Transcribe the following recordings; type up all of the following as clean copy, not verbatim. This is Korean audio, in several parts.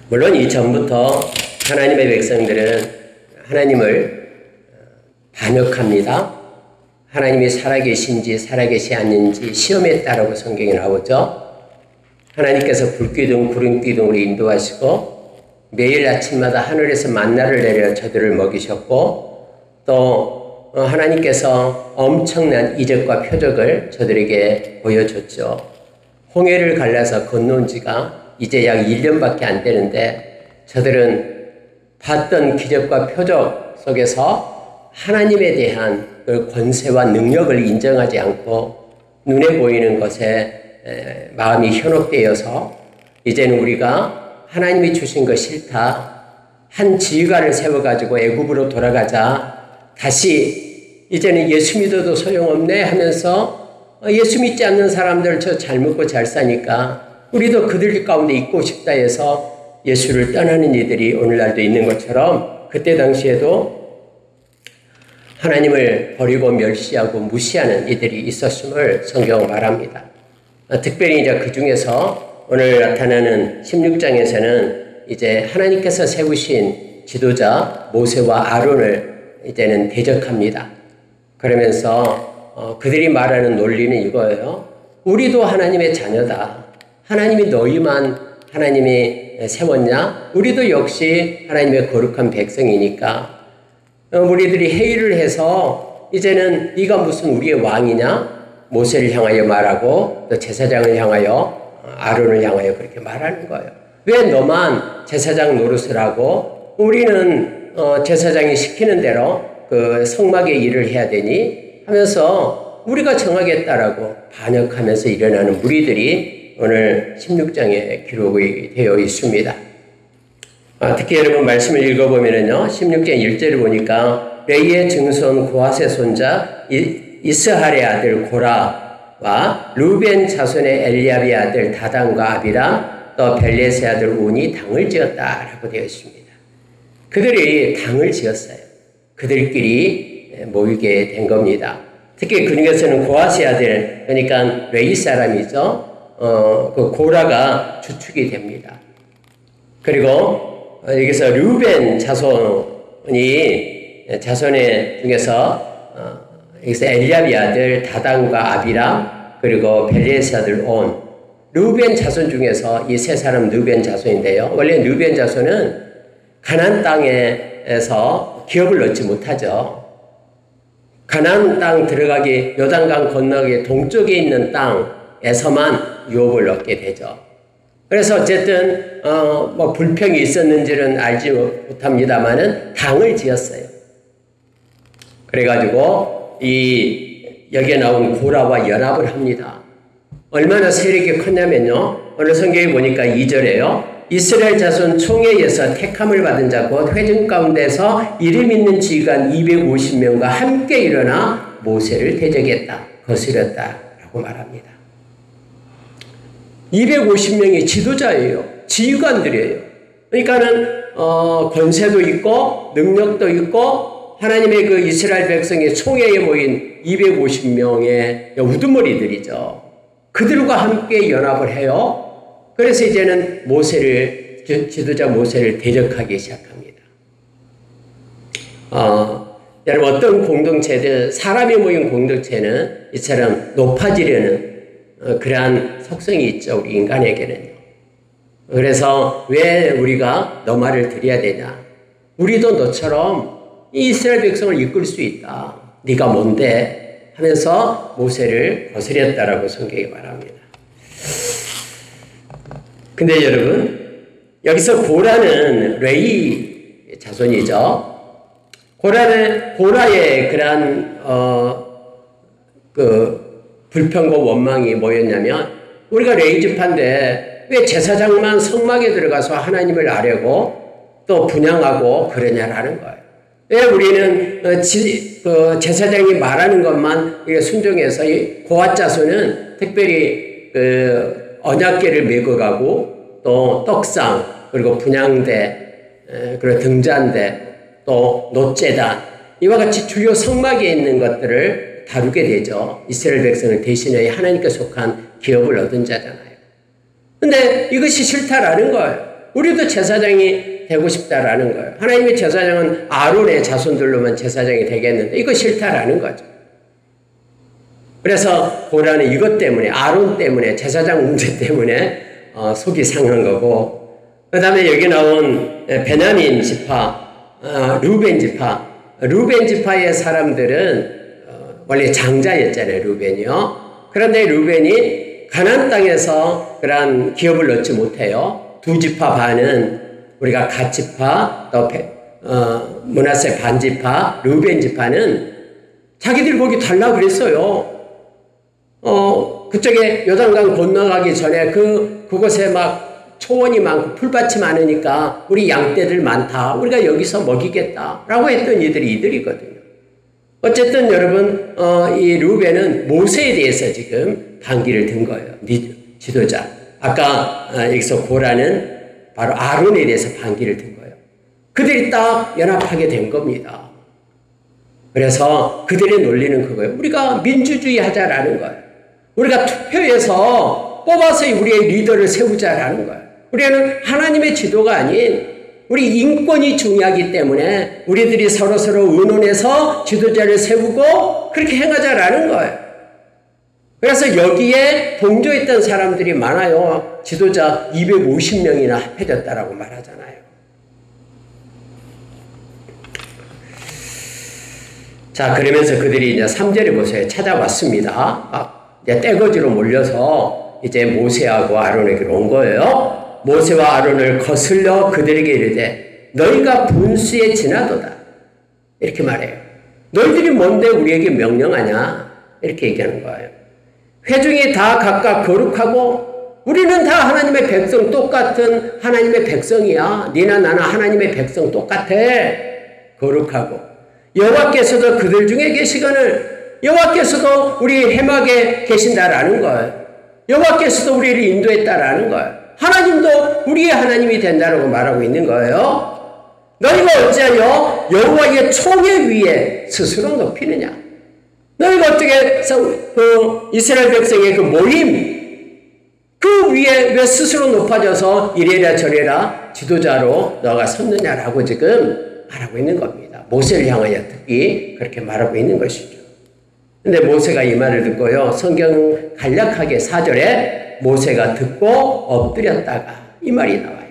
물론 이전부터 하나님의 백성들은 하나님을 반역합니다. 하나님이 살아계신지 살아계시 않는지 시험했다라고 성경에 나오죠. 하나님께서 불기둥 구름기둥으로 인도하시고 매일 아침마다 하늘에서 만나를 내려 저들을 먹이셨고, 또 하나님께서 엄청난 이적과 표적을 저들에게 보여줬죠. 홍해를 갈라서 건너온 지가 이제 약 1년밖에 안 되는데 저들은 봤던 기적과 표적 속에서 하나님에 대한 그 권세와 능력을 인정하지 않고 눈에 보이는 것에 마음이 현혹되어서 이제는 우리가 하나님이 주신 것 싫다, 한 지휘관을 세워가지고 애굽으로 돌아가자, 다시 이제는 예수 믿어도 소용없네 하면서 예수 믿지 않는 사람들 저 잘 먹고 잘 사니까 우리도 그들 가운데 있고 싶다 해서 예수를 떠나는 이들이 오늘날도 있는 것처럼 그때 당시에도 하나님을 버리고 멸시하고 무시하는 이들이 있었음을 성경은 말합니다. 특별히 이제 그 중에서 오늘 나타나는 16장에서는 이제 하나님께서 세우신 지도자 모세와 아론을 이제는 대적합니다. 그러면서 그들이 말하는 논리는 이거예요. 우리도 하나님의 자녀다. 하나님이 너희만 하나님이 세웠냐? 우리도 역시 하나님의 거룩한 백성이니까 우리들이 회의를 해서 이제는 네가 무슨 우리의 왕이냐? 모세를 향하여 말하고 또 제사장을 향하여 아론을 향하여 그렇게 말하는 거예요. 왜 너만 제사장 노릇을 하고 우리는 제사장이 시키는 대로 그 성막의 일을 해야 되니 하면서 우리가 정하겠다라고 반역하면서 일어나는 무리들이 오늘 16장에 기록이 되어 있습니다. 특히 여러분 말씀을 읽어보면요, 16장 1절을 보니까 레이의 증손 고핫의 손자 이스할의 아들 고라와 루벤 자손의 엘리압의 아들 다단과 아비람 또 벨렛의 아들 운이 당을 지었다라고 되어 있습니다. 그들이 당을 지었어요. 그들끼리 모이게 된 겁니다. 특히 그 중에서는 고핫의 아들, 그러니까 레이 사람이죠. 그 고라가 주축이 됩니다. 그리고 여기서 루벤 자손의 중에서 여기서 엘리압의 아들 다단과 아비람 그리고 벨렛의 아들 온, 루벤 자손 중에서 이 세 사람 루벤 자손인데요. 원래 루벤 자손은 가나안 땅에서 기업을 얻지 못하죠. 가나안 땅 들어가기, 요단강 건너기 동쪽에 있는 땅에서만 유업을 얻게 되죠. 그래서 어쨌든 뭐 불평이 있었는지는 알지 못합니다만은 당을 지었어요. 그래가지고 여기에 나온 고라와 연합을 합니다. 얼마나 세력이 컸냐면요, 오늘 성경에 보니까 2절에요. 이스라엘 자손 총회에서 택함을 받은 자 곧 회중 가운데서 이름 있는 지휘관 250명과 함께 일어나 모세를 대적했다, 거스렸다라고 말합니다. 250명이 지도자예요. 지휘관들이에요. 그러니까는 권세도 있고 능력도 있고 하나님의 그 이스라엘 백성의 총회에 모인 250명의 우두머리들이죠. 그들과 함께 연합을 해요. 그래서 이제는 지도자 모세를 대적하기 시작합니다. 여러분, 어떤 공동체들, 사람이 모인 공동체는 이처럼 높아지려는 그러한 속성이 있죠. 우리 인간에게는요. 그래서 왜 우리가 너 말을 드려야 되냐? 우리도 너처럼 이스라엘 백성을 이끌 수 있다. 네가 뭔데? 하면서 모세를 거스렸다라고 성경이 말합니다. 근데 여러분, 여기서 고라는 레이 자손이죠. 고라의 그러한 불평과 원망이 뭐였냐면, 우리가 레이 지파인데 왜 제사장만 성막에 들어가서 하나님을 아뢰고 또 분향하고 그러냐라는 거예요. 왜 우리는 제사장이 말하는 것만 순종해서 이 고핫 자손은 특별히 언약궤를 메고 가고 또 떡상 그리고 분향대 그리고 등잔대 또 노제단 이와 같이 주요 성막에 있는 것들을 다루게 되죠. 이스라엘 백성을 대신하여 하나님께 속한 기업을 얻은 자잖아요. 근데 이것이 싫다라는 거예요. 우리도 제사장이 되고 싶다라는 거예요. 하나님의 제사장은 아론의 자손들로만 제사장이 되겠는데 이거 싫다라는 거죠. 그래서 고라는 이것 때문에, 아론 때문에, 제사장 문제 때문에 속이 상한 거고, 그 다음에 여기 나온 베냐민 지파, 루벤 지파의 사람들은 원래 장자였잖아요, 루벤이요. 그런데 루벤이 가나안 땅에서 그러한 기업을 얻지 못해요. 두 지파 반은 우리가 갓 지파, 또 므낫세 반 지파, 루벤 지파는 자기들 거기 달라 그랬어요. 그쪽에 요단강 건너가기 전에 그곳에 막 초원이 많고 풀밭이 많으니까 우리 양떼들 많다. 우리가 여기서 먹이겠다라고 했던 이들이거든요. 어쨌든 여러분, 이 루벤은 모세에 대해서 지금 반기를 든 거예요. 지도자. 아까 여기서 고라는 바로 아론에 대해서 반기를 든 거예요. 그들이 딱 연합하게 된 겁니다. 그래서 그들의 논리는 그거예요. 우리가 민주주의 하자라는 거예요. 우리가 투표해서 뽑아서 우리의 리더를 세우자라는 거예요. 우리는 하나님의 지도가 아닌 우리 인권이 중요하기 때문에 우리들이 서로서로 의논해서 지도자를 세우고 그렇게 행하자라는 거예요. 그래서 여기에 동조했던 사람들이 많아요. 지도자 250명이나 합해졌다라고 말하잖아요. 자, 그러면서 그들이 이제 3절에 보세요. 찾아왔습니다. 이제 떼거지로 몰려서 이제 모세하고 아론에게로 온 거예요. 모세와 아론을 거슬려 그들에게 이르되 너희가 분수에 지나도다. 이렇게 말해요. 너희들이 뭔데 우리에게 명령하냐? 이렇게 얘기하는 거예요. 회중이 다 각각 거룩하고 우리는 다 하나님의 백성, 똑같은 하나님의 백성이야. 니나 나나 하나님의 백성 똑같아. 거룩하고 여호와께서도 그들 중에 계시거늘 여호와께서도 우리 해막에 계신다라는 거예요. 여호와께서도 우리를 인도했다라는 거예요. 하나님도 우리의 하나님이 된다라고 말하고 있는 거예요. 너희가 어찌하여 여호와의 총회 위에 스스로 높이느냐? 너희가 어떻게 이스라엘 백성의 그 모임 그 위에 왜 스스로 높아져서 이래라 저래라 지도자로 너가 섰느냐라고 지금 말하고 있는 겁니다. 모세를 향하여 특히 그렇게 말하고 있는 것이죠. 근데 모세가 이 말을 듣고요. 성경 간략하게 4절에 모세가 듣고 엎드렸다가 이 말이 나와요.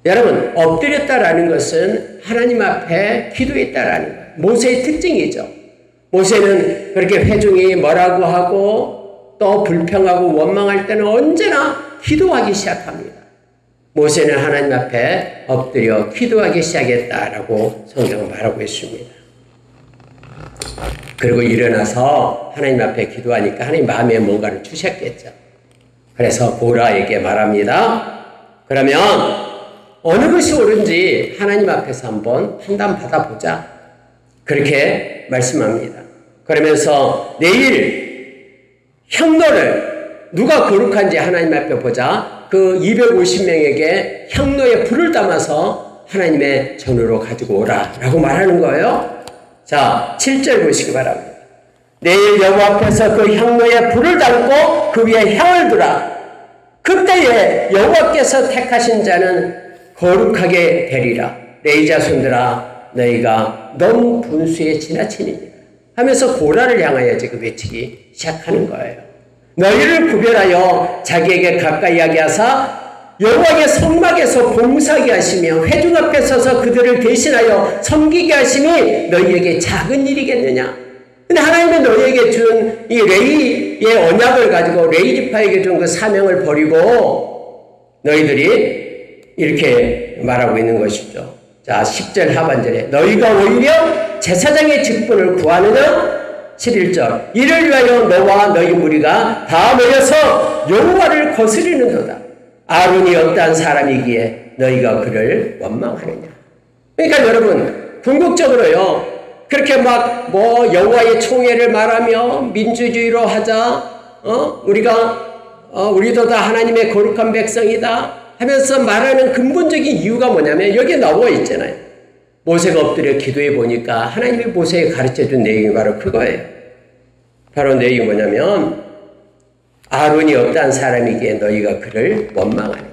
여러분, 엎드렸다라는 것은 하나님 앞에 기도했다라는 거예요. 모세의 특징이죠. 모세는 그렇게 회중이 뭐라고 하고 또 불평하고 원망할 때는 언제나 기도하기 시작합니다. 모세는 하나님 앞에 엎드려 기도하기 시작했다라고 성경은 말하고 있습니다. 그리고 일어나서 하나님 앞에 기도하니까 하나님 마음에 뭔가를 주셨겠죠. 그래서 고라에게 말합니다. 그러면 어느 것이 옳은지 하나님 앞에서 한번 판단받아보자. 그렇게 말씀합니다. 그러면서 내일 향로를 누가 거룩한지 하나님 앞에 보자. 그 250명에게 향로에 불을 담아서 하나님의 전으로 가지고 오라 라고 말하는 거예요. 자, 7절 보시기 바랍니다. 내일 여호와 앞에서 그 향로에 불을 담고 그 위에 향을 두라. 그때에 여호와께서 택하신 자는 거룩하게 되리라. 레위 자손들아 너희가 너무 분수에 지나치니라 하면서 고라를 향하여 지금 외치기 시작하는 거예요. 너희를 구별하여 자기에게 가까이 하게 하사 여호와의 성막에서 봉사하게 하시며 회중 앞에 서서 그들을 대신하여 섬기게 하심이 너희에게 작은 일이겠느냐. 근데 하나님은 너희에게 준 이 레위의 언약을 가지고 레위 지파에게 준 그 사명을 버리고 너희들이 이렇게 말하고 있는 것이죠. 자, 10절 하반절에 너희가 오히려 제사장의 직분을 구하느냐? 11절 이를 위하여 너와 너희 무리가 다 모여서 여호와를 거스리는도다. 아론이 어떠한 사람이기에 너희가 그를 원망하느냐. 그러니까 여러분 궁극적으로요 그렇게 막 뭐 여호와의 총회를 말하며 민주주의로 하자, 우리도 다 하나님의 거룩한 백성이다 하면서 말하는 근본적인 이유가 뭐냐면 여기에 나와 있잖아요. 모세가 엎드려 기도해 보니까 하나님이 모세에 가르쳐준 내용이 바로 그거예요. 바로 내용이 뭐냐면 아론이 어떠한 사람이기에 너희가 그를 원망하느냐.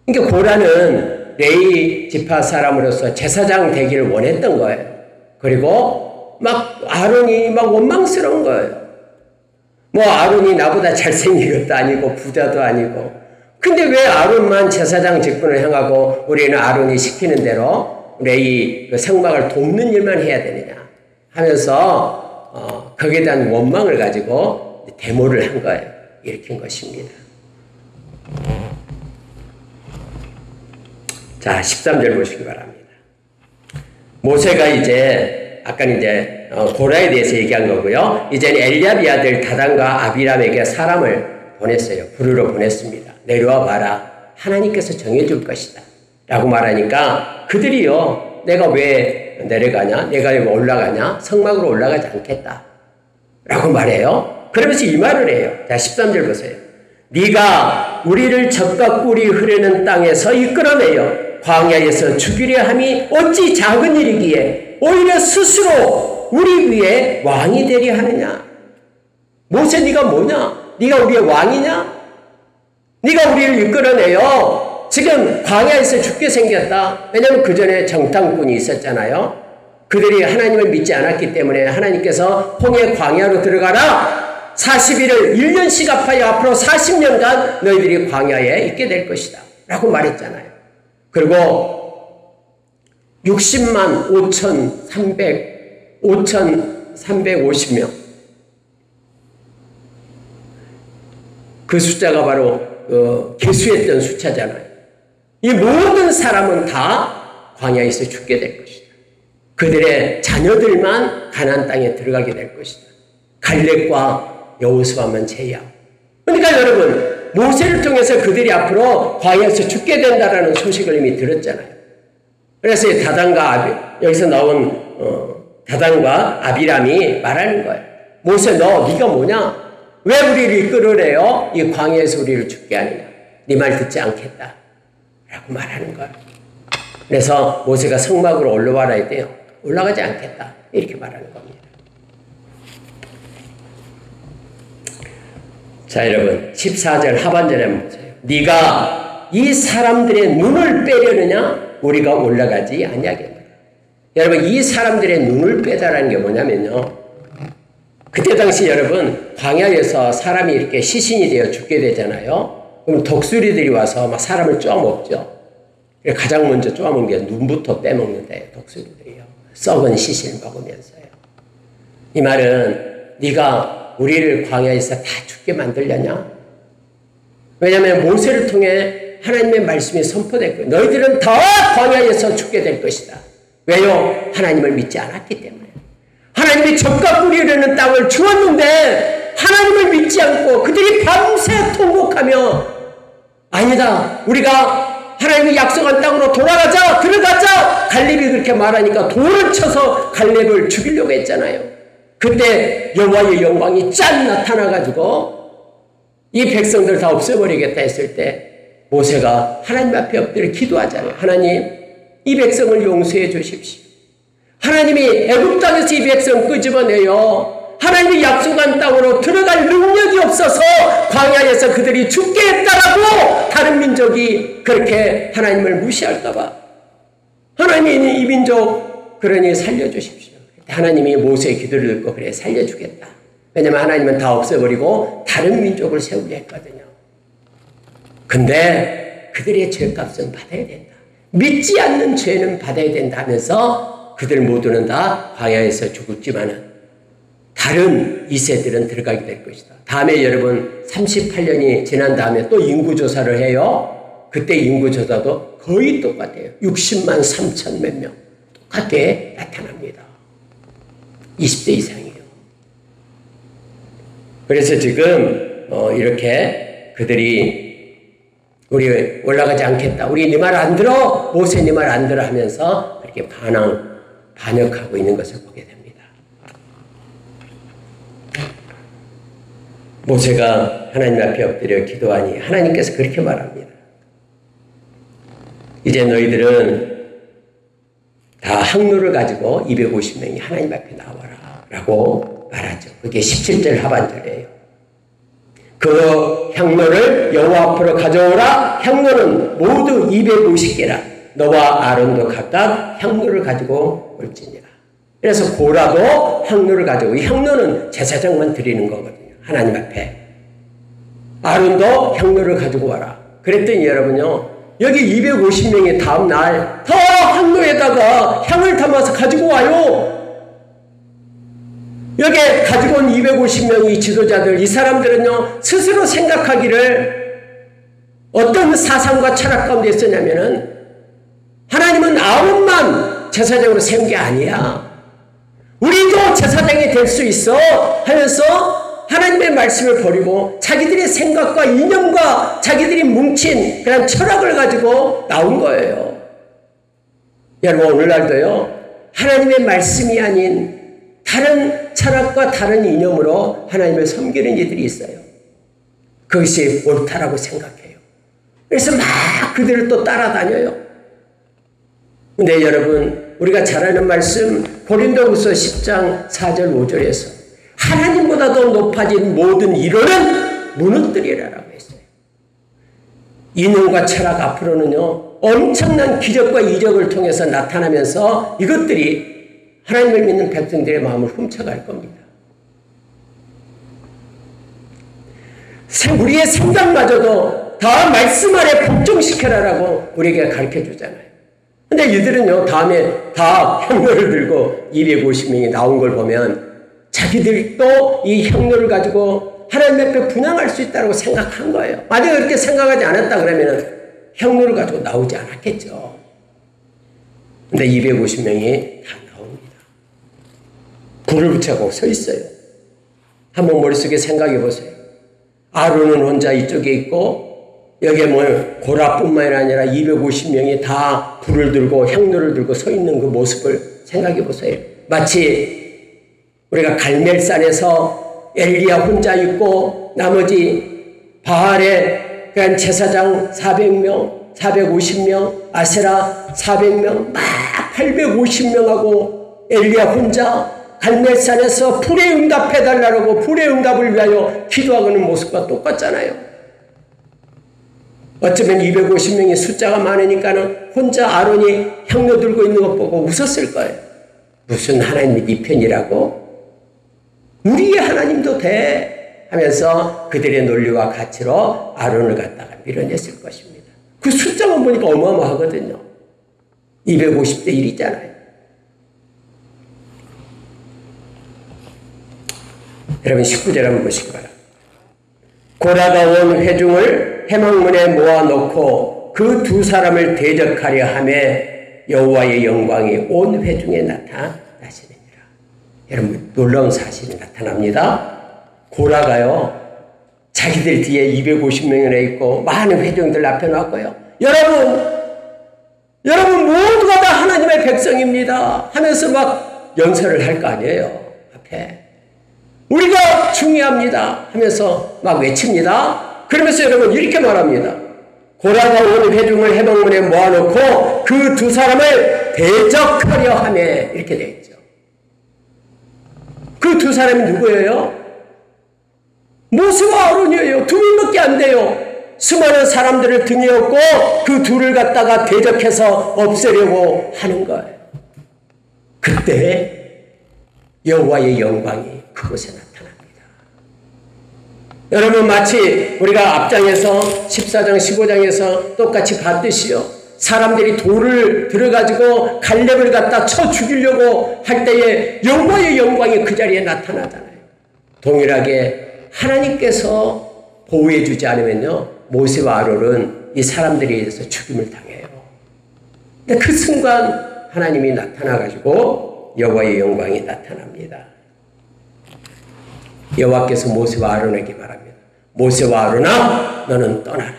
그러니까 고라는 레위 지파 사람으로서 제사장 되기를 원했던 거예요. 그리고 막 아론이 막 원망스러운 거예요. 뭐 아론이 나보다 잘생긴 것도 아니고 부자도 아니고, 근데 왜 아론만 제사장 직분을 행하고 우리는 아론이 시키는 대로 레위 그 성막을 돕는 일만 해야 되느냐 하면서 거기에 대한 원망을 가지고 데모를 한 거예요. 일으킨 것입니다. 자, 13절 보시기 바랍니다. 모세가 이제 아까 이제 고라에 대해서 얘기한 거고요. 이제는 엘리압의 아들 다단과 아비람에게 사람을 보냈어요. 부르러 보냈습니다. 내려와 봐라. 하나님께서 정해줄 것이다. 라고 말하니까 그들이요. 내가 왜 내려가냐? 내가 왜 올라가냐? 성막으로 올라가지 않겠다. 라고 말해요. 그러면서 이 말을 해요. 자, 13절 보세요. 네가 우리를 젖과 꿀이 흐르는 땅에서 이끌어내요. 광야에서 죽이려 함이 어찌 작은 일이기에 오히려 스스로 우리 위에 왕이 되려 하느냐? 모세 네가 뭐냐? 네가 우리의 왕이냐? 네가 우리를 이끌어내요. 지금 광야에서 죽게 생겼다. 왜냐하면 그 전에 정탐꾼이 있었잖아요. 그들이 하나님을 믿지 않았기 때문에 하나님께서 홍해 광야로 들어가라. 40일을 1년씩 합하여 앞으로 40년간 너희들이 광야에 있게 될 것이다. 라고 말했잖아요. 그리고 60만 5,350명. 그 숫자가 바로 계수했던 숫자잖아요. 이 모든 사람은 다 광야에서 죽게 될 것이다. 그들의 자녀들만 가나안 땅에 들어가게 될 것이다. 갈렙과 여호수아만 제외하고. 그러니까 여러분, 모세를 통해서 그들이 앞으로 광야에서 죽게 된다라는 소식을 이미 들었잖아요. 그래서 다단과 여기서 나온 다단과 아비람이 말하는 거예요. 모세 네가 뭐냐? 왜 우리를 이끌으래요? 이 광야에서 우리를 죽게 하느냐? 네 말 듣지 않겠다. 라고 말하는 거예요. 그래서 모세가 성막으로 올라와라 했대요. 올라가지 않겠다. 이렇게 말하는 겁니다. 자, 여러분 14절 하반절에 한번 보세요. 네가 이 사람들의 눈을 빼려느냐? 우리가 올라가지 아니하겠노라. 여러분, 이 사람들의 눈을 빼다라는 게 뭐냐면요, 그때 당시 여러분 광야에서 사람이 이렇게 시신이 되어 죽게 되잖아요. 그럼 독수리들이 와서 막 사람을 쪼아먹죠. 가장 먼저 쪼아먹는 게 눈부터 빼먹는데 독수리들이요. 썩은 시신을 먹으면서요. 이 말은 네가 우리를 광야에서 다 죽게 만들려냐? 왜냐하면 모세를 통해 하나님의 말씀이 선포됐고 너희들은 더 광야에서 죽게 될 것이다. 왜요? 하나님을 믿지 않았기 때문에. 하나님이 젖과 꿀이 흐르는 땅을 주었는데 하나님을 믿지 않고 그들이 밤새 통곡하며 아니다, 우리가 하나님이 약속한 땅으로 돌아가자, 들어가자. 갈렙이 그렇게 말하니까 돌을 쳐서 갈렙을 죽이려고 했잖아요. 그때 여호와의 영광이 짠 나타나가지고 이 백성들 다 없애버리겠다 했을 때 모세가 하나님 앞에 엎드려 기도하잖아요. 하나님, 이 백성을 용서해 주십시오. 하나님이 애굽 땅에서 이 백성 끄집어내요. 하나님이 약속한 땅으로 들어갈 능력이 없어서 광야에서 그들이 죽게 했다라고 다른 민족이 그렇게 하나님을 무시할까봐 하나님이 이 민족 그러니 살려주십시오. 하나님이 모세의 기도를 듣고 그래 살려주겠다. 왜냐하면 하나님은 다 없애버리고 다른 민족을 세우려 했거든요. 근데 그들의 죄값은 받아야 된다. 믿지 않는 죄는 받아야 된다 하면서 그들 모두는 다 광야에서 죽었지만은 다른 2세들은 들어가게 될 것이다. 다음에 여러분 38년이 지난 다음에 또 인구조사를 해요. 그때 인구조사도 거의 똑같아요. 60만 3천 몇 명. 똑같게 나타납니다. 20대 이상이에요. 그래서 지금 이렇게 그들이 우리 올라가지 않겠다. 우리 네 말 안 들어. 모세 네 말 안 들어 하면서 그렇게 반역하고 있는 것을 보게 됩니다. 모세가 하나님 앞에 엎드려 기도하니 하나님께서 그렇게 말합니다. 이제 너희들은 다 항로를 가지고 250명이 하나님 앞에 나와라 라고 말하죠. 그게 17절 하반절이에요. 그 향로를 여호와 앞으로 가져오라. 향로는 모두 250개라. 너와 아론도 각각 향로를 가지고 올지니라. 그래서 고라도 향로를 가지고, 이 향로는 제사장만 드리는 거거든요. 하나님 앞에. 아론도 향로를 가지고 와라. 그랬더니 여러분요, 여기 250명이 다음날 더 향로에다가 향을 담아서 가지고 와요. 여기 가지고 온 250명의 지도자들, 이 사람들은요, 스스로 생각하기를 어떤 사상과 철학 가운데 있었냐면은, 하나님은 아론만 제사장으로 세운 게 아니야. 우리도 제사장이 될 수 있어 하면서 하나님의 말씀을 버리고 자기들의 생각과 이념과 자기들이 뭉친 그런 철학을 가지고 나온 거예요. 여러분, 오늘날도요, 하나님의 말씀이 아닌 다른 철학과 다른 이념으로 하나님을 섬기는 이들이 있어요. 그것이 옳다라고 생각해요. 그래서 막 그들을 또 따라다녀요. 근데 여러분, 우리가 잘 아는 말씀 고린도후서 10장 4절 5절에서 하나님보다 더 높아진 모든 이론은 무너뜨리라라고 했어요. 이념과 철학 앞으로는요, 엄청난 기적과 이적을 통해서 나타나면서 이것들이 하나님을 믿는 백성들의 마음을 훔쳐갈 겁니다. 우리의 생각마저도 다 말씀 아래 복종시켜라라고 우리에게 가르쳐 주잖아요. 근데 이들은요, 다음에 다 향로를 들고 250명이 나온 걸 보면 자기들도 이 향로를 가지고 하나님 앞에 분향할 수 있다고 생각한 거예요. 만약에 그렇게 생각하지 않았다 그러면 향로를 가지고 나오지 않았겠죠. 근데 250명이 다 나옵니다. 불을 붙여고 서 있어요. 한번 머릿속에 생각해 보세요. 아론은 혼자 이쪽에 있고, 여기에 고라뿐만 아니라 250명이 다 불을 들고 향로를 들고 서 있는 그 모습을 생각해 보세요. 마치 우리가 갈멜산에서 엘리야 혼자 있고 나머지 바알의 그런 제사장 400명, 450명, 아세라 400명, 막 850명하고 엘리야 혼자 갈멜산에서 불의 응답해달라고 불의 응답을 위하여 기도하는 모습과 똑같잖아요. 어쩌면 250명의 숫자가 많으니까는 혼자 아론이 향로 들고 있는 것 보고 웃었을 거예요. 무슨 하나님이 네 편이라고? 우리의 하나님도 돼! 하면서 그들의 논리와 가치로 아론을 갖다가 밀어냈을 것입니다. 그 숫자만 보니까 어마어마하거든요. 250대 1이잖아요. 여러분 19절 한번 보시기 바랍니다. 고라가 온 회중을 회막문에 모아놓고 그 두 사람을 대적하려 하매 여호와의 영광이 온 회중에 나타나시느니라. 여러분 놀라운 사실이 나타납니다. 고라가요, 자기들 뒤에 250명이나 있고 많은 회중들 앞에 놨고요. 여러분 모두가 다 하나님의 백성입니다 하면서 막 연설을 할 거 아니에요. 앞에 우리가 중요합니다 하면서 막 외칩니다. 그러면서 여러분 이렇게 말합니다. 고라가 온 회중을 회막문에 모아놓고 그 두 사람을 대적하려 하며 이렇게 되어 있죠. 그 두 사람이 누구예요? 모세와 아론이에요. 두 명밖에 안 돼요. 수많은 사람들을 등에 업고 그 둘을 갖다가 대적해서 없애려고 하는 거예요. 그때 여호와의 영광이 그곳에 나타납니다. 여러분 마치 우리가 앞장에서 14장 15장에서 똑같이 봤듯이요, 사람들이 돌을 들어가지고 갈렙을 갖다 쳐 죽이려고 할 때에 여호와의 영광이 그 자리에 나타나잖아요. 동일하게 하나님께서 보호해 주지 않으면요, 모세와 아론은 이 사람들에 의해서 죽임을 당해요. 근데 그 순간 하나님이 나타나가지고 여호와의 영광이 나타납니다. 여호와께서 모세와 아론에게 말합니다. 모세와 아론아, 너는 떠나라.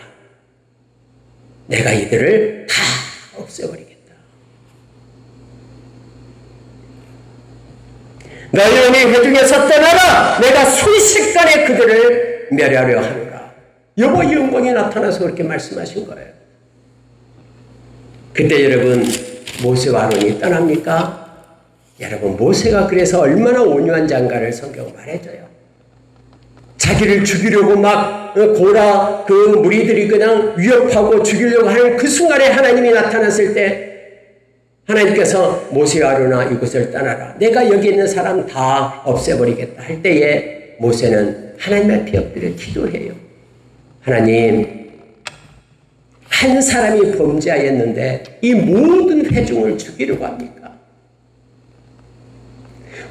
내가 이들을 다 없애버리겠다. 너희는 이 회중에서 떠나라. 내가 순식간에 그들을 멸하려 하노라. 여호와의 영광이 나타나서 그렇게 말씀하신 거예요. 그때 여러분 모세와 아론이 떠납니까? 여러분 모세가 그래서 얼마나 온유한 장가를 성경은 말해줘요. 자기를 죽이려고 막 고라 그 무리들이 그냥 위협하고 죽이려고 하는 그 순간에 하나님이 나타났을 때 하나님께서 모세와 아론아 이곳을 떠나라. 내가 여기 있는 사람 다 없애버리겠다 할 때에 모세는 하나님 앞에 엎드려 기도해요. 하나님, 한 사람이 범죄하였는데 이 모든 회중을 죽이려고 합니까?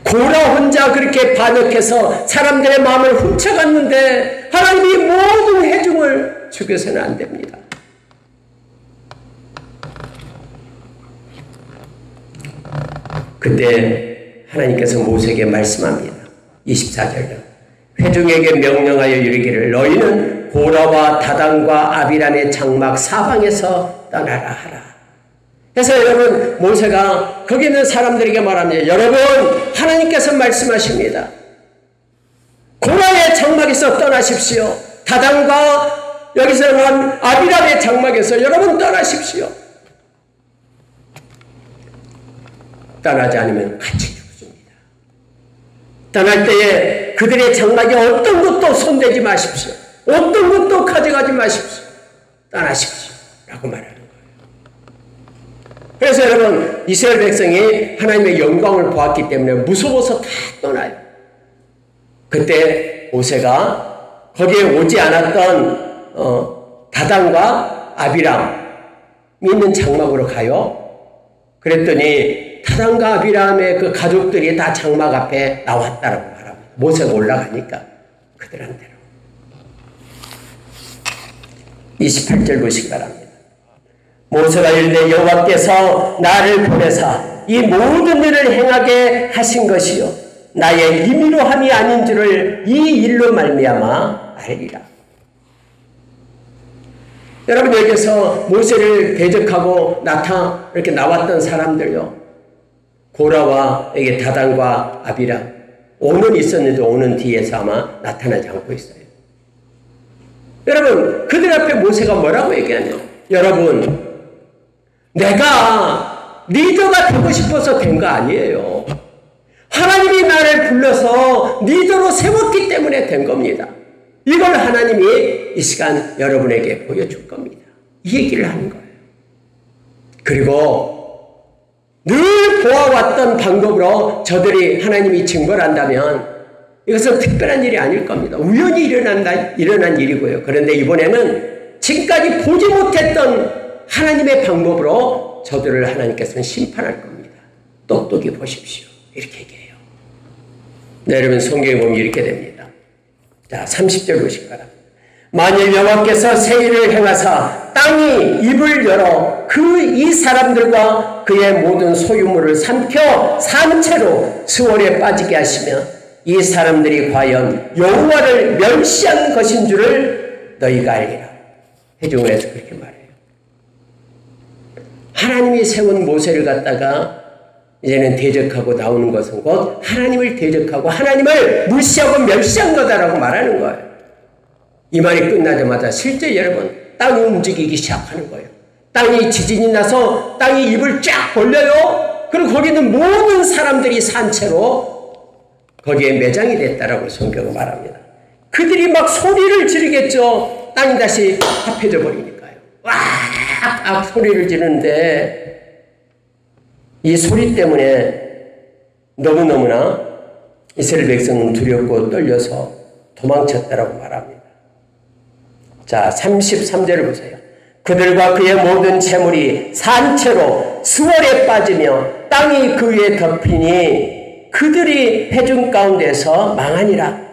고라 혼자 그렇게 반역해서 사람들의 마음을 훔쳐갔는데 하나님이 모든 회중을 죽여서는 안 됩니다. 그때 하나님께서 모세에게 말씀합니다. 24절로 회중에게 명령하여 이르기를 너희는 고라와 다단과 아비람의 장막 사방에서 떠나라 하라. 그래서 여러분 모세가 거기 있는 사람들에게 말합니다. 여러분 하나님께서 말씀하십니다. 고라의 장막에서 떠나십시오. 다단과 여기서 난 아비람의 장막에서 여러분 떠나십시오. 떠나지 않으면 같이 죽습니다. 떠날 때에 그들의 장막에 어떤 것도 손대지 마십시오. 어떤 것도 가져가지 마십시오. 떠나십시오. 라고 말하는 거예요. 그래서 여러분 이스라엘 백성이 하나님의 영광을 보았기 때문에 무서워서 다 떠나요. 그때 모세가 거기에 오지 않았던 다단과 아비람 있는 장막으로 가요. 그랬더니 다단과 아비람의 그 가족들이 다 장막 앞에 나왔다라고 말합니다. 모세가 올라가니까 그들한테로. 28절 보시기 바랍니다. 모세가 이르되 여호와께서 나를 보내사 이 모든 일을 행하게 하신 것이요 나의 임의로 함이 아닌 줄을 이 일로 말미암아 알리라. 여러분 여기서 모세를 대적하고 이렇게 나왔던 사람들요. 고라와 여기 다단과 아비람 오는 있었는데 오는 뒤에서 아마 나타나지 않고 있어요. 여러분 그들 앞에 모세가 뭐라고 얘기하냐. 여러분 내가 리더가 되고 싶어서 된 거 아니에요. 하나님이 나를 불러서 리더로 세웠기 때문에 된 겁니다. 이걸 하나님이 이 시간 여러분에게 보여줄 겁니다. 이 얘기를 하는 거예요. 그리고 늘 보아왔던 방법으로 저들이 하나님이 증거를 한다면 이것은 특별한 일이 아닐 겁니다. 우연히 일어난 일이고요. 그런데 이번에는 지금까지 보지 못했던 하나님의 방법으로 저들을 하나님께서는 심판할 겁니다. 똑똑히 보십시오. 이렇게 얘기해요. 네, 여러분 성경에 보면 이렇게 됩니다. 자, 30절 보시기 바랍니다. 만일 여호와께서 세일을 행하사 땅이 입을 열어 이 사람들과 그의 모든 소유물을 삼켜 산채로 수월에 빠지게 하시면 이 사람들이 과연 여호와를 멸시한 것인 줄을 너희가 알리라. 회중에서 그렇게 말해요. 하나님이 세운 모세를 갖다가 이제는 대적하고 나오는 것은 곧 하나님을 대적하고 하나님을 무시하고 멸시한 거다라고 말하는 거예요. 이 말이 끝나자마자 실제 여러분 땅이 움직이기 시작하는 거예요. 땅이 지진이 나서 땅이 입을 쫙 벌려요. 그리고 거기 있는 모든 사람들이 산채로 거기에 매장이 됐다라고 성경은 말합니다. 그들이 막 소리를 지르겠죠. 땅이 다시 합해져 버리니까요. 와! 소리를 지르는데 이 소리 때문에 너무너무나 이스라엘 백성은 두렵고 떨려서 도망쳤다라고 말합니다. 자, 33절을 보세요. 그들과 그의 모든 재물이 산채로 수월에 빠지며 땅이 그 위에 덮이니 그들이 회중 가운데서 망하니라.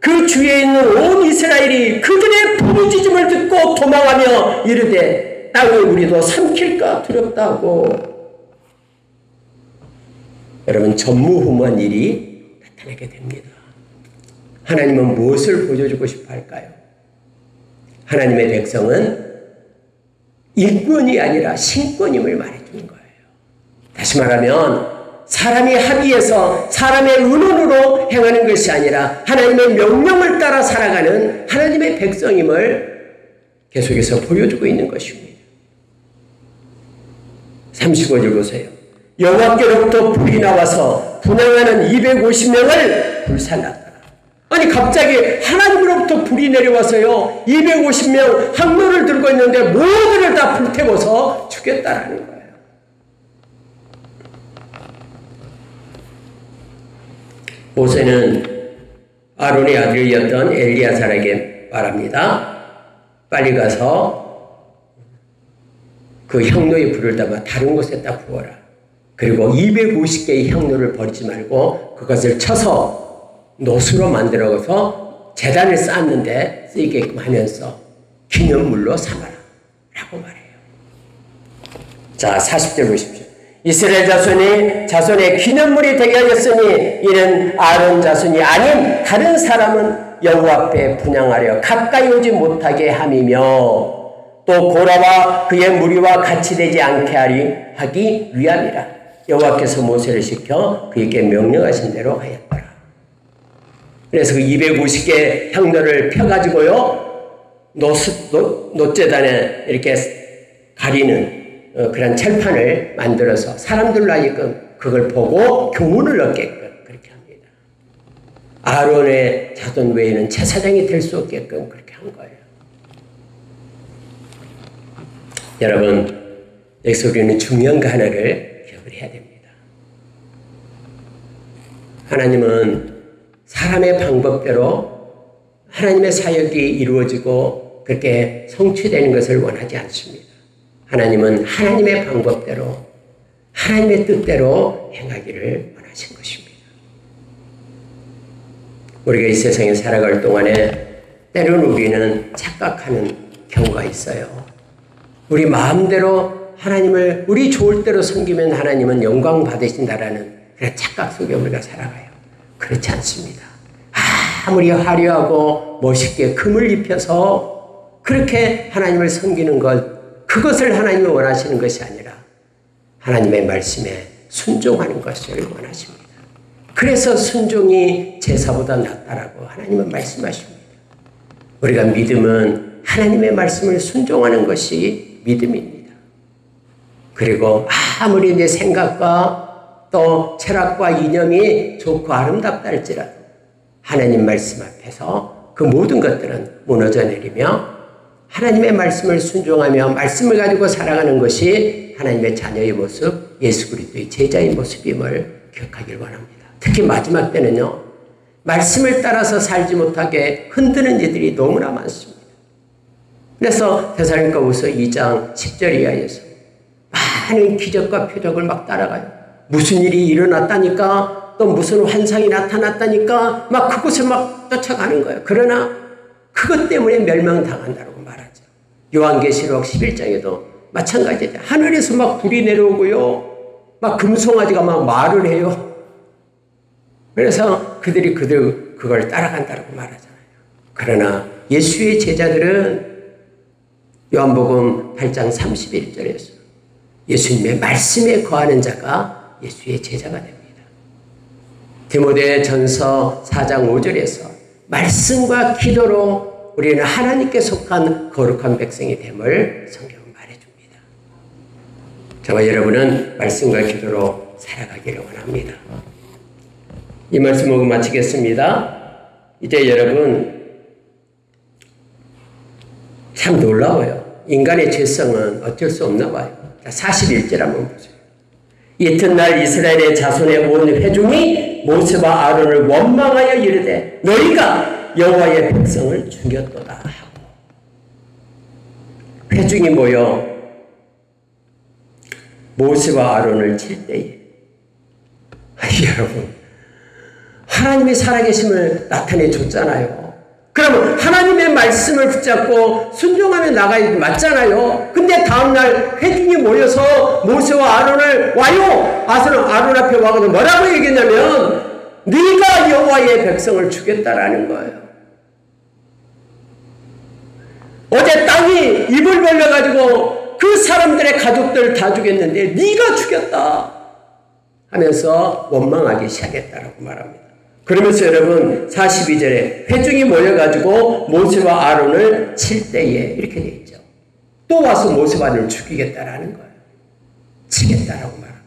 그 주위에 있는 온 이스라엘이 그들의 부르짖음을 듣고 도망하며 이르되 땅이 우리도 삼킬까 두렵다고. 여러분 전무후무한 일이 나타나게 됩니다. 하나님은 무엇을 보여주고 싶어 할까요? 하나님의 백성은 일권이 아니라 신권임을 말해주는 거예요. 다시 말하면 사람이 합의해서 사람의 의논으로 행하는 것이 아니라 하나님의 명령을 따라 살아가는 하나님의 백성임을 계속해서 보여주고 있는 것입니다. 35절 보세요. 여호와께로부터 불이 나와서 분향하는 250명을 불살랐더라. 아니 갑자기 하나님으로부터 불이 내려와서요 250명 항로를 들고 있는데 모두를 다 불태워서 죽였다라는 거예요. 모세는 아론의 아들이었던 엘리야살에게 말합니다. 빨리 가서 그 향로에 불을 담아 다른 곳에다 부어라. 그리고 250개의 향로를 버리지 말고 그것을 쳐서 노수로 만들어서 제단을 쌓았는데 쓰이게끔 하면서 기념물로 삼아라 라고 말해요. 자 40절 보십시오. 이스라엘 자손의 기념물이 되게 하였으니 이는 아론 자손이 아닌 다른 사람은 여호와 앞에 분향하려 가까이 오지 못하게 함이며 또 고라와 그의 무리와 같이 되지 않게 하기 위함이라. 여호와께서 모세를 시켜 그에게 명령하신 대로 하였더라. 그래서 그 250개 향로를 펴가지고요 노제단에 이렇게 가리는 그런 철판을 만들어서 사람들로 하여금 그걸 보고 교훈을 얻게끔 그렇게 합니다. 아론의 자손 외에는 제사장이 될 수 없게끔 그렇게 한 거예요. 여러분, 여기서 우리는 중요한 거 하나를 기억을 해야 됩니다. 하나님은 사람의 방법대로 하나님의 사역이 이루어지고 그렇게 성취되는 것을 원하지 않습니다. 하나님은 하나님의 방법대로 하나님의 뜻대로 행하기를 원하신 것입니다. 우리가 이 세상에 살아갈 동안에 때로는 우리는 착각하는 경우가 있어요. 우리 마음대로 하나님을 우리 좋을 대로 섬기면 하나님은 영광 받으신다라는 그런 착각 속에 우리가 살아가요. 그렇지 않습니다. 아무리 화려하고 멋있게 금을 입혀서 그렇게 하나님을 섬기는 것 그것을 하나님이 원하시는 것이 아니라 하나님의 말씀에 순종하는 것을 원하십니다. 그래서 순종이 제사보다 낫다라고 하나님은 말씀하십니다. 우리가 믿음은 하나님의 말씀을 순종하는 것이 믿음입니다. 그리고 아무리 내 생각과 또 철학과 이념이 좋고 아름답다 할지라도 하나님 말씀 앞에서 그 모든 것들은 무너져 내리며 하나님의 말씀을 순종하며 말씀을 가지고 살아가는 것이 하나님의 자녀의 모습, 예수 그리스도의 제자의 모습임을 기억하길 원합니다. 특히 마지막 때는요. 말씀을 따라서 살지 못하게 흔드는 이들이 너무나 많습니다. 그래서 데살로니가후서 2장 10절 이하에서 많은 기적과 표적을 막 따라가요. 무슨 일이 일어났다니까 또 무슨 환상이 나타났다니까 막 그곳을 막 쫓아가는 거예요. 그러나 그것 때문에 멸망당한다고 말하죠. 요한계시록 11장에도 마찬가지죠. 하늘에서 막 불이 내려오고요. 막 금송아지가 막 말을 해요. 그래서 그들이 그걸 따라간다고 말하잖아요. 그러나 예수의 제자들은 요한복음 8장 31절에서 예수님의 말씀에 거하는 자가 예수의 제자가 됩니다. 디모데전서 4장 5절에서 말씀과 기도로 우리는 하나님께 속한 거룩한 백성이 됨을 성경은 말해줍니다. 저와 여러분은 말씀과 기도로 살아가기를 원합니다. 이 말씀을 마치겠습니다. 이제 여러분 참 놀라워요. 인간의 죄성은 어쩔 수 없나 봐요. 41절 한번 보세요. 이튿날 이스라엘의 자손의 온 회중이 모세와 아론을 원망하여 이르되 너희가 여호와의 백성을 죽였도다 하고 회중이 모여 모세와 아론을 칠 때에 여러분 하나님의 살아계심을 나타내 줬잖아요. 그러면 하나님의 말씀을 붙잡고 순종하며 나가야 맞잖아요. 근데 다음날 회중이 모여서 모세와 아론을 와요. 아론 앞에 와가지고 뭐라고 얘기했냐면 네가 여호와의 백성을 죽였다라는 거예요. 어제 땅이 입을 벌려가지고 그 사람들의 가족들 다 죽였는데 네가 죽였다 하면서 원망하기 시작했다라고 말합니다. 그러면서 여러분 42절에 회중이 모여가지고 모세와 아론을 칠 때에 이렇게 되어 있죠. 또 와서 모세와 아론을 죽이겠다라는 거예요. 치겠다라고 말합니다.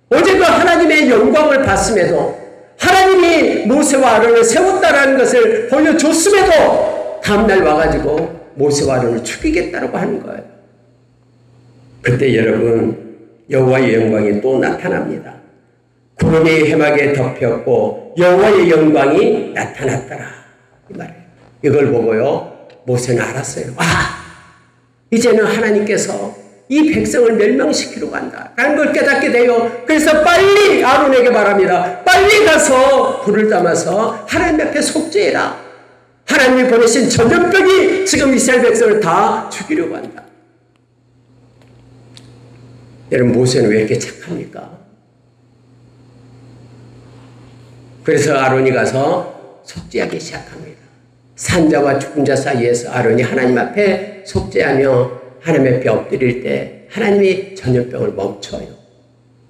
어제도 하나님의 영광을 봤음에도 하나님 하나님이 모세와 아론을 세웠다라는 것을 보여줬음에도 다음날 와가지고 모세와 아론을 죽이겠다라고 하는 거예요. 그때 여러분, 여호와의 영광이 또 나타납니다. 구름이 해막에 덮였고 여호와의 영광이 나타났더라, 이 말이에요. 이걸 보고요 모세는 알았어요. 이제는 하나님께서 이 백성을 멸망시키려고 한다라는 걸 깨닫게 돼요. 그래서 빨리 아론에게 말합니다. 빨리 가서 불을 담아서 하나님 앞에 속죄해라. 하나님이 보내신 전염병이 지금 이스라엘 백성을 다 죽이려고 한다. 여러분, 모세는 왜 이렇게 착합니까? 그래서 아론이 가서 속죄하기 시작합니다. 산자와 죽은 자 사이에서 아론이 하나님 앞에 속죄하며 하나님 앞에 엎드릴 때 하나님이 전염병을 멈춰요.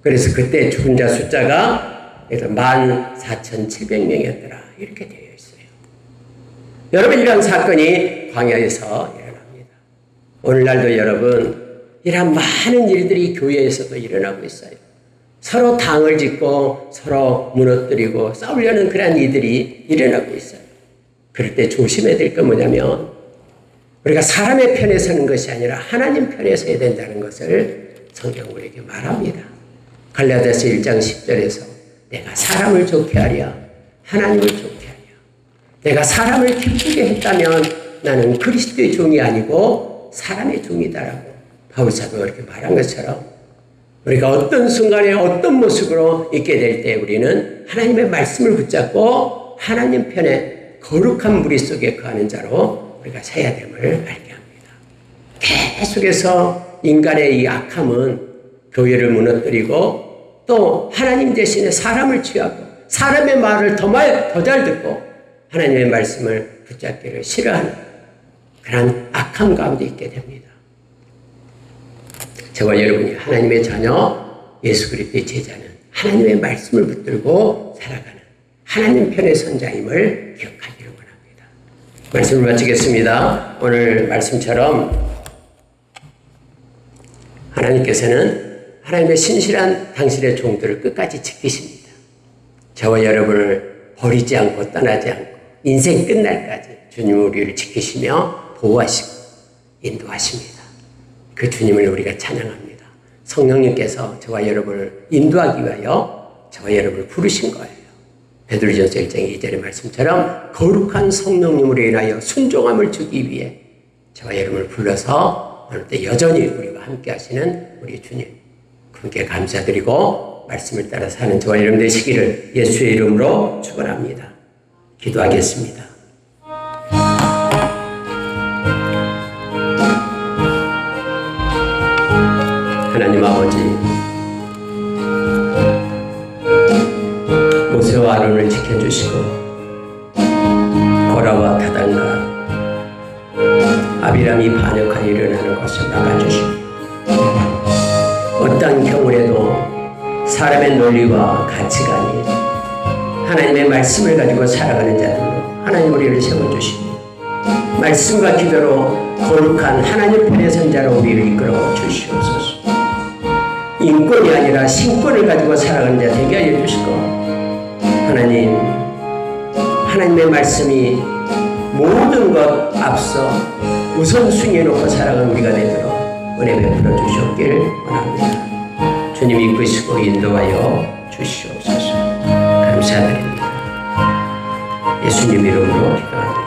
그래서 그때 죽은 자 숫자가 14,700명이었더라 이렇게 되어 있어요. 여러분, 이런 사건이 광야에서 일어납니다. 오늘날도 여러분, 이런 많은 일들이 교회에서도 일어나고 있어요. 서로 당을 짓고 서로 무너뜨리고 싸우려는 그런 일들이 일어나고 있어요. 그럴 때 조심해야 될 건 뭐냐면, 우리가 사람의 편에 서는 것이 아니라 하나님 편에 서야 된다는 것을 성경 우리에게 말합니다. 갈라디아서 1장 10절에서 내가 사람을 좋게 하랴 하나님을 좋게 하랴. 내가 사람을 기쁘게 했다면 나는 그리스도의 종이 아니고 사람의 종이다라고 바울 사도가 이렇게 말한 것처럼, 우리가 어떤 순간에 어떤 모습으로 있게 될 때 우리는 하나님의 말씀을 붙잡고 하나님 편에 거룩한 무리 속에 거하는 자로 우리가 서야 됨을 알게 합니다. 계속해서 인간의 이 악함은 교회를 무너뜨리고 또 하나님 대신에 사람을 취하고 사람의 말을 더 잘 듣고 하나님의 말씀을 붙잡기를 싫어하는 그런 악함 가운데 있게 됩니다. 저와 여러분이 하나님의 자녀, 예수 그리스도의 제자는 하나님의 말씀을 붙들고 살아가는 하나님 편의 선자임을 기억하기를 원합니다. 말씀을 마치겠습니다. 오늘 말씀처럼 하나님께서는 하나님의 신실한 당신의 종들을 끝까지 지키십니다. 저와 여러분을 버리지 않고 떠나지 않고 인생 끝날까지 주님은 우리를 지키시며 보호하시고 인도하십니다. 그 주님을 우리가 찬양합니다. 성령님께서 저와 여러분을 인도하기 위하여 저와 여러분을 부르신 거예요. 베드로전서 1장 2절의 말씀처럼 거룩한 성령님으로 인하여 순종함을 주기 위해 저와 여러분을 불러서 오늘 때 여전히 우리와 함께 하시는 우리 주님, 그분께 감사드리고 말씀을 따라 사는 저와 여러분 되시기를 예수의 이름으로 축원합니다. 기도하겠습니다. 하나님 아버지, 모세와 아론을 지켜주시고 고라와 다단과 아비람이 반역하여 일어나는 것을 막아주시고 어떠한 경우에도 사람의 논리와 가치관이 하나님의 말씀을 가지고 살아가는 자들로 하나님 우리를 세워주시고 말씀과 기도로 거룩한 하나님 편의 선자로 우리를 이끌어 주시옵소서. 인권이 아니라 신권을 가지고 살아가는 자 되게 하여 주시고 하나님, 하나님의 말씀이 모든 것 앞서 우선순위에 놓고 살아가는 우리가 되도록 은혜 베풀어 주시옵길 원합니다. 주님 이끄시고 인도하여 주시옵소서. 감사드립니다. 예수님 이름으로 기도합니다.